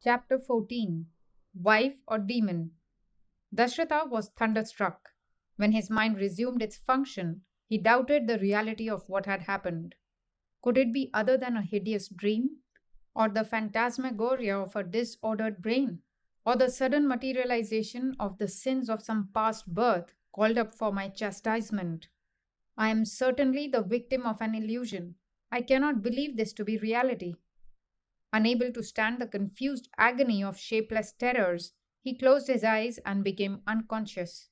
Chapter 14. Wife or Demon? Dashrata was thunderstruck. When his mind resumed its function, he doubted the reality of what had happened. Could it be other than a hideous dream? Or the phantasmagoria of a disordered brain? Or the sudden materialization of the sins of some past birth called up for my chastisement? I am certainly the victim of an illusion. I cannot believe this to be reality. Unable to stand the confused agony of shapeless terrors, he closed his eyes and became unconscious.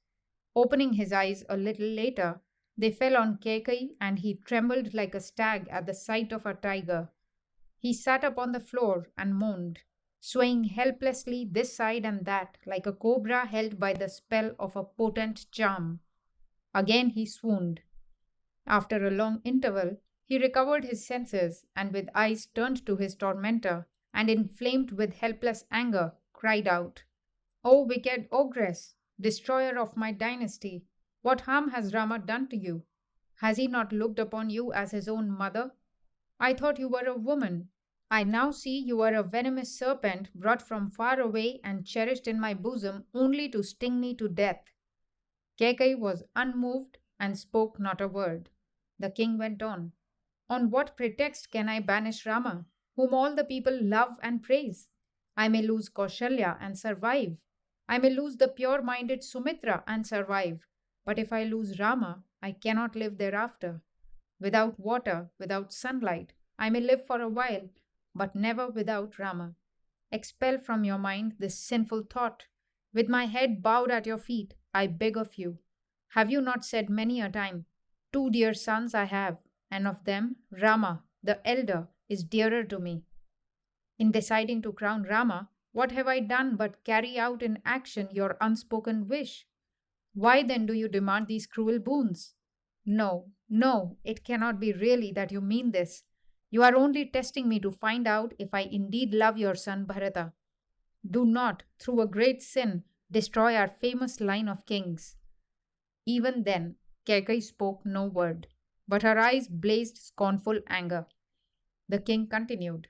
Opening his eyes a little later, they fell on Kekai and he trembled like a stag at the sight of a tiger. He sat up on the floor and moaned, swaying helplessly this side and that like a cobra held by the spell of a potent charm. Again he swooned. After a long interval, he recovered his senses and, with eyes turned to his tormentor and inflamed with helpless anger, cried out, "O wicked ogress, destroyer of my dynasty, what harm has Rama done to you? Has he not looked upon you as his own mother? I thought you were a woman. I now see you are a venomous serpent brought from far away and cherished in my bosom only to sting me to death." Kekai was unmoved and spoke not a word. The king went on, "On what pretext can I banish Rama, whom all the people love and praise? I may lose Kaushalya and survive. I may lose the pure minded Sumitra and survive. But if I lose Rama, I cannot live thereafter. Without water, without sunlight, I may live for a while, but never without Rama. Expel from your mind this sinful thought. With my head bowed at your feet, I beg of you. Have you not said many a time, 2 dear sons I have, and of them Rama, the elder, is dearer to me. In deciding to crown Rama, what have I done but carry out in action your unspoken wish? Why then do you demand these cruel boons? No, no, it cannot be really that you mean this. You are only testing me to find out if I indeed love your son Bharata. Do not, through a great sin, destroy our famous line of kings." Even then, Kekai spoke no word, but her eyes blazed scornful anger. The king continued,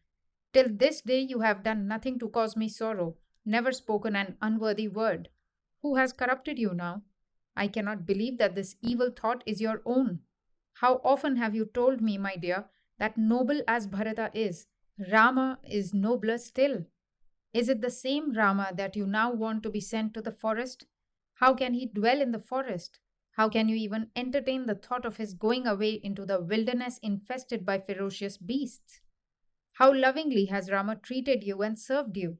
"Till this day you have done nothing to cause me sorrow, never spoken an unworthy word. Who has corrupted you now? I cannot believe that this evil thought is your own. How often have you told me, my dear, that noble as Bharata is, Rama is nobler still? Is it the same Rama that you now want to be sent to the forest? How can he dwell in the forest? How can you even entertain the thought of his going away into the wilderness infested by ferocious beasts? How lovingly has Rama treated you and served you?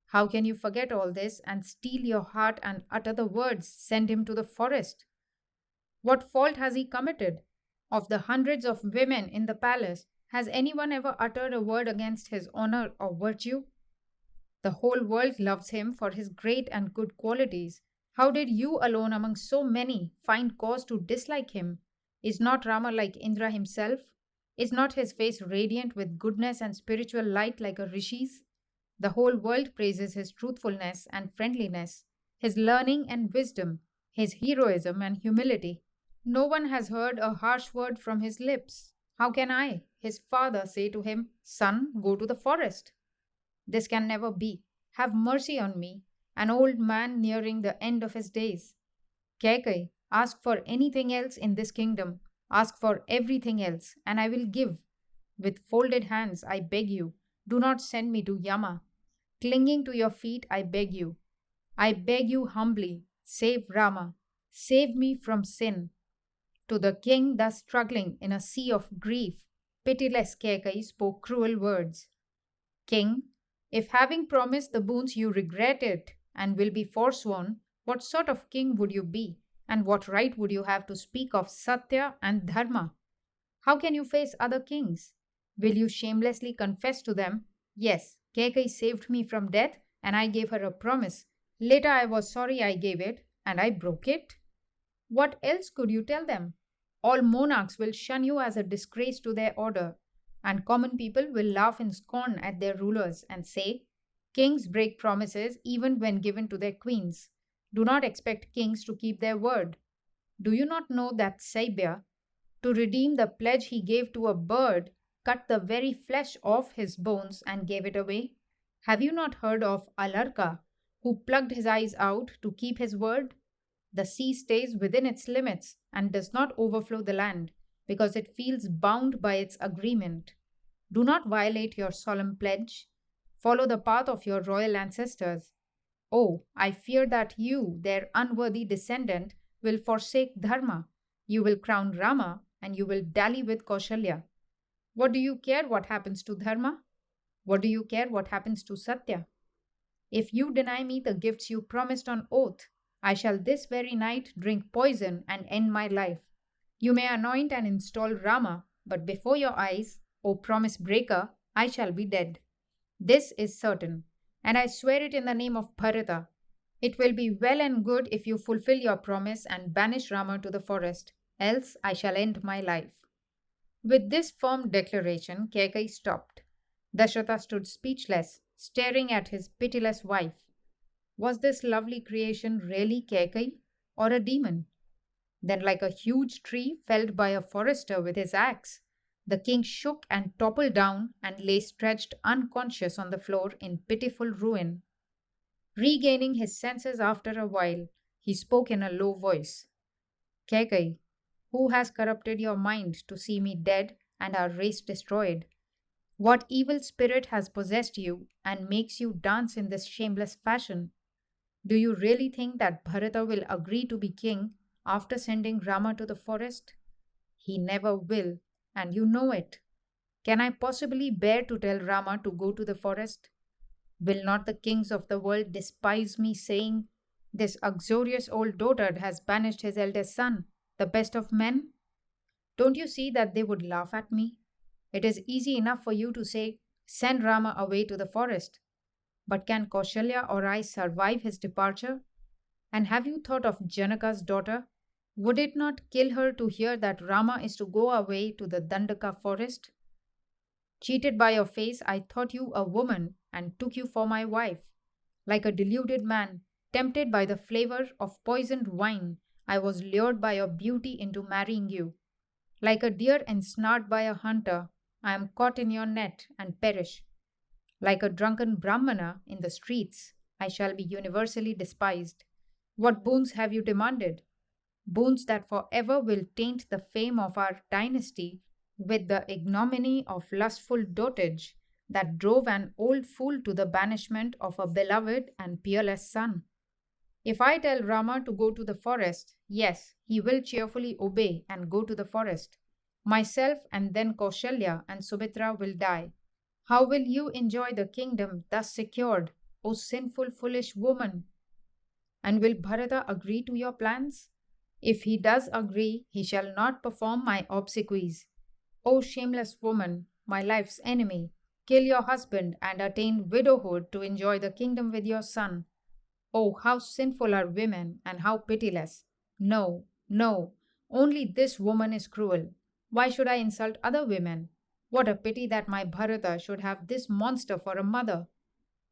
How can you forget all this and steel your heart and utter the words, 'Send him to the forest'? What fault has he committed? Of the hundreds of women in the palace, has anyone ever uttered a word against his honor or virtue? The whole world loves him for his great and good qualities. How did you alone among so many find cause to dislike him? Is not Rama like Indra himself? Is not his face radiant with goodness and spiritual light like a rishi's? The whole world praises his truthfulness and friendliness, his learning and wisdom, his heroism and humility. No one has heard a harsh word from his lips. How can I, his father, say to him, 'Son, go to the forest'? This can never be. Have mercy on me, an old man nearing the end of his days. Kekai, ask for anything else in this kingdom. Ask for everything else, and I will give. With folded hands, I beg you, do not send me to Yama. Clinging to your feet, I beg you. I beg you humbly, save Rama. Save me from sin. To the king thus struggling in a sea of grief, pitiless Kekai spoke cruel words. "King, if having promised the boons you regret it and will be forsworn, what sort of king would you be, and what right would you have to speak of Satya and Dharma? How can you face other kings? Will you shamelessly confess to them, 'Yes, Kekai saved me from death and I gave her a promise. Later I was sorry I gave it and I broke it'? What else could you tell them? All monarchs will shun you as a disgrace to their order, and common people will laugh in scorn at their rulers and say, 'Kings break promises even when given to their queens. Do not expect kings to keep their word.' Do you not know that Saibya, to redeem the pledge he gave to a bird, cut the very flesh off his bones and gave it away? Have you not heard of Alarka, who plucked his eyes out to keep his word? The sea stays within its limits and does not overflow the land because it feels bound by its agreement. Do not violate your solemn pledge. Follow the path of your royal ancestors. Oh, I fear that you, their unworthy descendant, will forsake Dharma. You will crown Rama and you will dally with Kaushalya. What do you care what happens to Dharma? What do you care what happens to Satya? If you deny me the gifts you promised on oath, I shall this very night drink poison and end my life. You may anoint and install Rama, but before your eyes, O promise breaker, I shall be dead. This is certain, and I swear it in the name of Bharata. It will be well and good if you fulfill your promise and banish Rama to the forest, else I shall end my life. With this firm declaration, Kekai stopped. Dasharatha stood speechless, staring at his pitiless wife. Was this lovely creation really Kekai or a demon? Then, like a huge tree felled by a forester with his axe, the king shook and toppled down and lay stretched unconscious on the floor in pitiful ruin. Regaining his senses after a while, he spoke in a low voice. Kekai, who has corrupted your mind to see me dead and our race destroyed? What evil spirit has possessed you and makes you dance in this shameless fashion? Do you really think that Bharata will agree to be king after sending Rama to the forest? He never will, and you know it. Can I possibly bear to tell Rama to go to the forest? Will not the kings of the world despise me, saying, this uxorious old dotard has banished his eldest son, the best of men? Don't you see that they would laugh at me? It is easy enough for you to say, send Rama away to the forest. But can Kaushalya or I survive his departure? And have you thought of Janaka's daughter? Would it not kill her to hear that Rama is to go away to the Dandaka forest? Cheated by your face, I thought you a woman and took you for my wife. Like a deluded man, tempted by the flavor of poisoned wine, I was lured by your beauty into marrying you. Like a deer ensnared by a hunter, I am caught in your net and perish. Like a drunken Brahmana in the streets, I shall be universally despised. What boons have you demanded? Boons that forever will taint the fame of our dynasty with the ignominy of lustful dotage that drove an old fool to the banishment of a beloved and peerless son. If I tell Rama to go to the forest, yes, he will cheerfully obey and go to the forest. Myself and then Kaushalya and Subitra will die. How will you enjoy the kingdom thus secured, O sinful, foolish woman? And will Bharata agree to your plans? If he does agree, he shall not perform my obsequies. O shameless woman, my life's enemy, kill your husband and attain widowhood to enjoy the kingdom with your son. Oh, how sinful are women and how pitiless! No, no, only this woman is cruel. Why should I insult other women? What a pity that my Bharata should have this monster for a mother.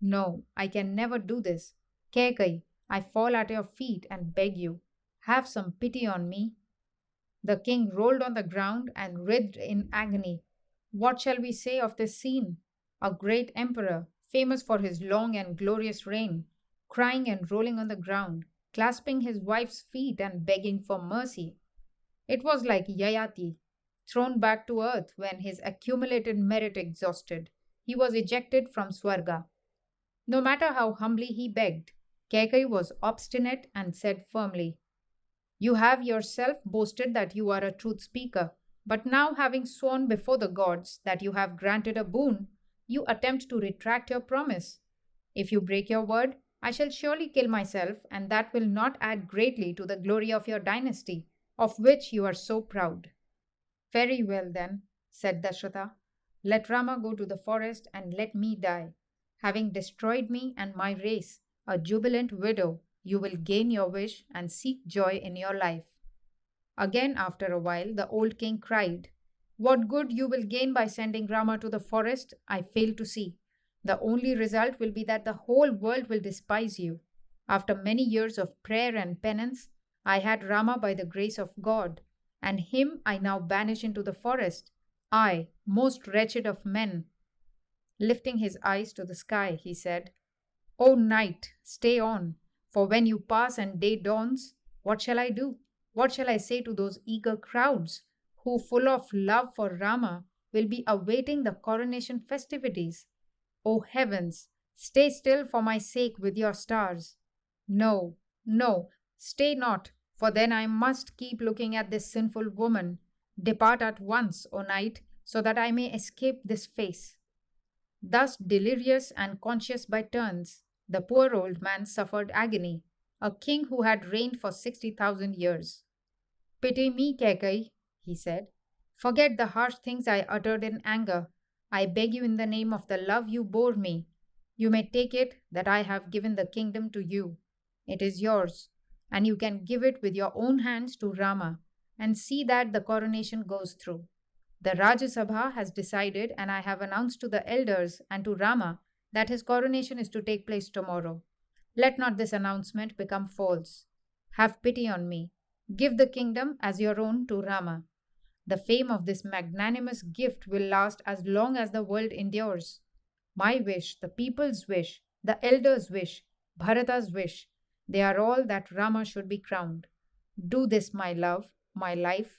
No, I can never do this. Kekai, I fall at your feet and beg you, have some pity on me. The king rolled on the ground and writhed in agony. What shall we say of this scene? A great emperor, famous for his long and glorious reign, crying and rolling on the ground, clasping his wife's feet and begging for mercy. It was like Yayati, thrown back to earth when his accumulated merit exhausted. He was ejected from Swarga. No matter how humbly he begged, Kekai was obstinate and said firmly, you have yourself boasted that you are a truth speaker, but now having sworn before the gods that you have granted a boon, you attempt to retract your promise. If you break your word, I shall surely kill myself, and that will not add greatly to the glory of your dynasty, of which you are so proud. Very well then, said Dasharatha. Let Rama go to the forest and let me die. Having destroyed me and my race, a jubilant widow, you will gain your wish and seek joy in your life. Again, after a while, the old king cried, what good you will gain by sending Rama to the forest, I fail to see. The only result will be that the whole world will despise you. After many years of prayer and penance, I had Rama by the grace of God, and him I now banish into the forest. I, most wretched of men. Lifting his eyes to the sky, he said, O night, stay on, for when you pass and day dawns, what shall I do? What shall I say to those eager crowds who, full of love for Rama, will be awaiting the coronation festivities? O heavens, stay still for my sake with your stars. No, no, stay not, for then I must keep looking at this sinful woman. Depart at once, O night, so that I may escape this face. Thus delirious and conscious by turns, the poor old man suffered agony, a king who had reigned for 60,000 years. Pity me, Kekai, he said. Forget the harsh things I uttered in anger. I beg you in the name of the love you bore me. You may take it that I have given the kingdom to you. It is yours, and you can give it with your own hands to Rama, and see that the coronation goes through. The Rajya Sabha has decided, and I have announced to the elders and to Rama that his coronation is to take place tomorrow. Let not this announcement become false. Have pity on me. Give the kingdom as your own to Rama. The fame of this magnanimous gift will last as long as the world endures. My wish, the people's wish, the elders' wish, Bharata's wish, they are all that Rama should be crowned. Do this, my love, my life.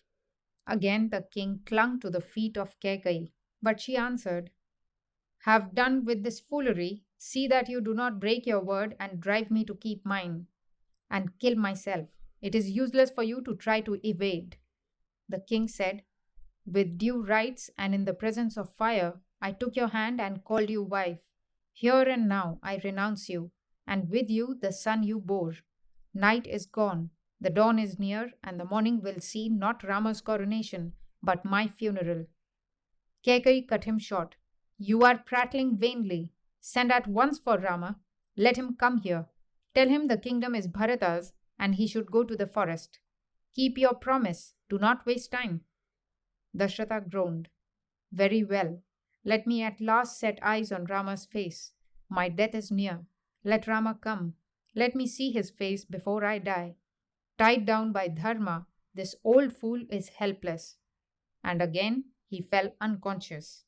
Again the king clung to the feet of Kekai, but she answered, Have done with this foolery. See that you do not break your word and drive me to keep mine, and kill myself. It is useless for you to try to evade. The king said, With due rights and in the presence of fire, I took your hand and called you wife. Here and now I renounce you, and with you the son you bore. Night is gone, the dawn is near, and the morning will see not Rama's coronation, but my funeral. Kekai cut him short. You are prattling vainly. Send at once for Rama. Let him come here. Tell him the kingdom is Bharata's, and he should go to the forest. Keep your promise. Do not waste time. Dasharatha groaned. Very well. Let me at last set eyes on Rama's face. My death is near. Let Rama come. Let me see his face before I die. Tied down by Dharma, this old fool is helpless. And again he fell unconscious.